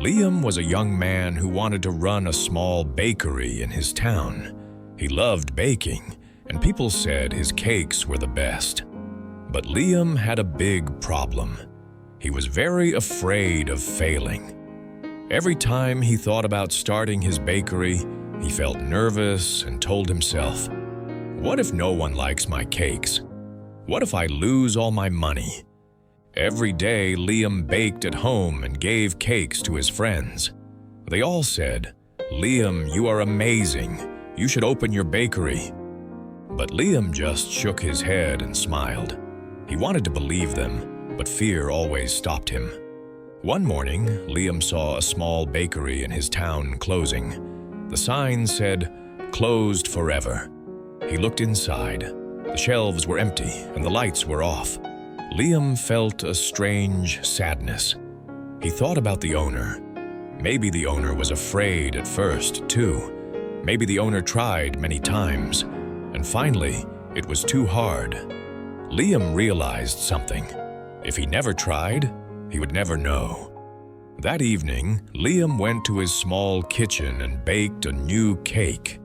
Liam was a young man who wanted to run a small bakery in his town. He loved baking, and people said his cakes were the best. But Liam had a big problem. He was very afraid of failing. Every time he thought about starting his bakery, he felt nervous and told himself, "What if no one likes my cakes? What if I lose all my money?" Every day, Liam baked at home and gave cakes to his friends. They all said, "Liam, you are amazing. You should open your bakery." But Liam just shook his head and smiled. He wanted to believe them, but fear always stopped him. One morning, Liam saw a small bakery in his town closing. The sign said, "Closed forever." He looked inside. The shelves were empty and the lights were off. Liam felt a strange sadness. He thought about the owner. Maybe the owner was afraid at first, too. Maybe the owner tried many times, and finally, it was too hard. Liam realized something. If he never tried, he would never know. That evening, Liam went to his small kitchen and baked a new cake.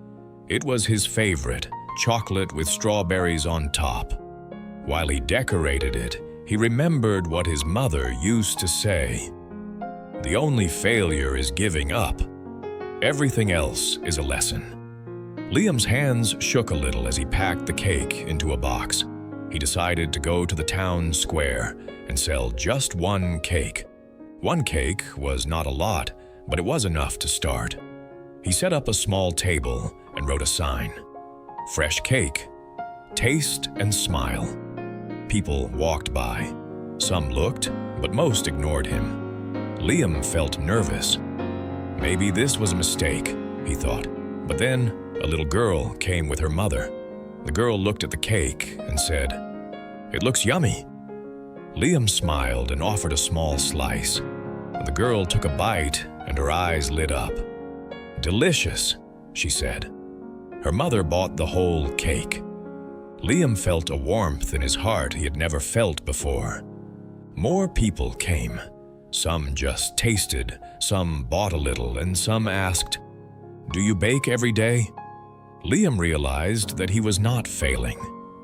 It was his favorite, chocolate with strawberries on top. While he decorated it, he remembered what his mother used to say. "The only failure is giving up. Everything else is a lesson." Liam's hands shook a little as he packed the cake into a box. He decided to go to the town square and sell just one cake. One cake was not a lot, but it was enough to start. He set up a small table and wrote a sign. "Fresh cake. Taste and smile." People walked by. Some looked, but most ignored him. Liam felt nervous. Maybe this was a mistake, he thought. But then a little girl came with her mother. The girl looked at the cake and said, "It looks yummy." Liam smiled and offered a small slice. The girl took a bite and her eyes lit up. "Delicious," she said. Her mother bought the whole cake. Liam felt a warmth in his heart he had never felt before. More people came. Some just tasted, some bought a little, and some asked, "Do you bake every day?" Liam realized that he was not failing.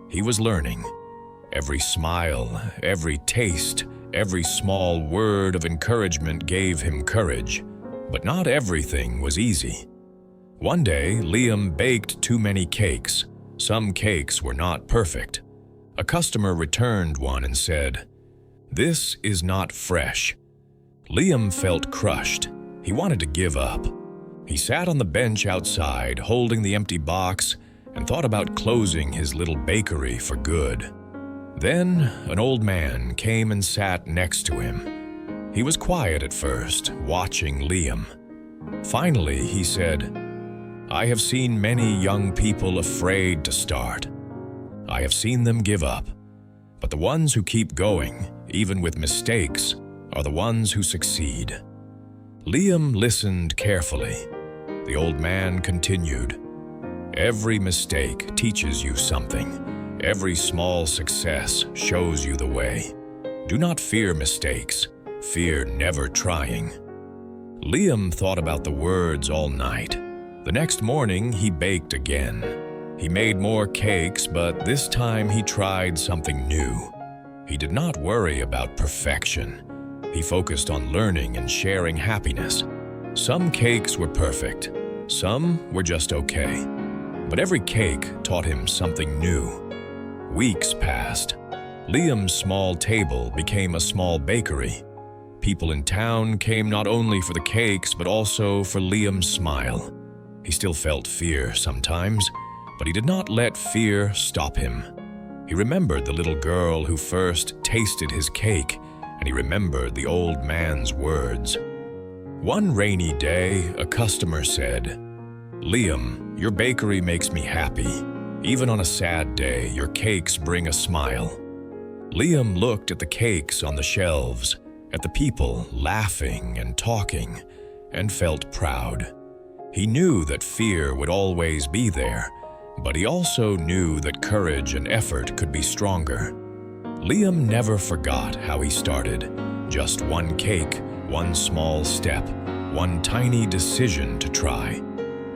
He was learning. Every smile, every taste, every small word of encouragement gave him courage. But not everything was easy. One day, Liam baked too many cakes. Some cakes were not perfect. A customer returned one and said, "This is not fresh." Liam felt crushed. He wanted to give up. He sat on the bench outside, holding the empty box, and thought about closing his little bakery for good. Then an old man came and sat next to him. He was quiet at first, watching Liam. Finally, he said, "I have seen many young people afraid to start. I have seen them give up. But the ones who keep going, even with mistakes, are the ones who succeed." Liam listened carefully. The old man continued, "Every mistake teaches you something. Every small success shows you the way. Do not fear mistakes. Fear never trying." Liam thought about the words all night. The next morning, he baked again. He made more cakes, but this time he tried something new. He did not worry about perfection. He focused on learning and sharing happiness. Some cakes were perfect. Some were just okay. But every cake taught him something new. Weeks passed. Liam's small table became a small bakery. People in town came not only for the cakes, but also for Liam's smile. He still felt fear sometimes, but he did not let fear stop him. He remembered the little girl who first tasted his cake, and he remembered the old man's words. One rainy day, a customer said, "Liam, your bakery makes me happy. Even on a sad day, your cakes bring a smile." Liam looked at the cakes on the shelves, at the people laughing and talking, and felt proud. He knew that fear would always be there, but he also knew that courage and effort could be stronger. Liam never forgot how he started. Just one cake, one small step, one tiny decision to try.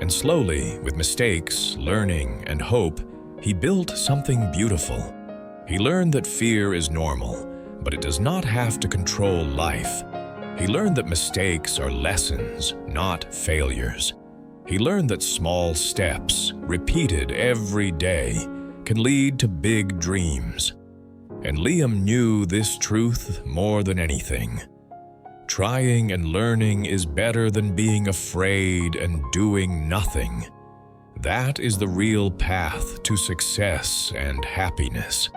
And slowly, with mistakes, learning, and hope, he built something beautiful. He learned that fear is normal, but it does not have to control life. He learned that mistakes are lessons, not failures. He learned that small steps, repeated every day, can lead to big dreams. And Liam knew this truth more than anything. Trying and learning is better than being afraid and doing nothing. That is the real path to success and happiness.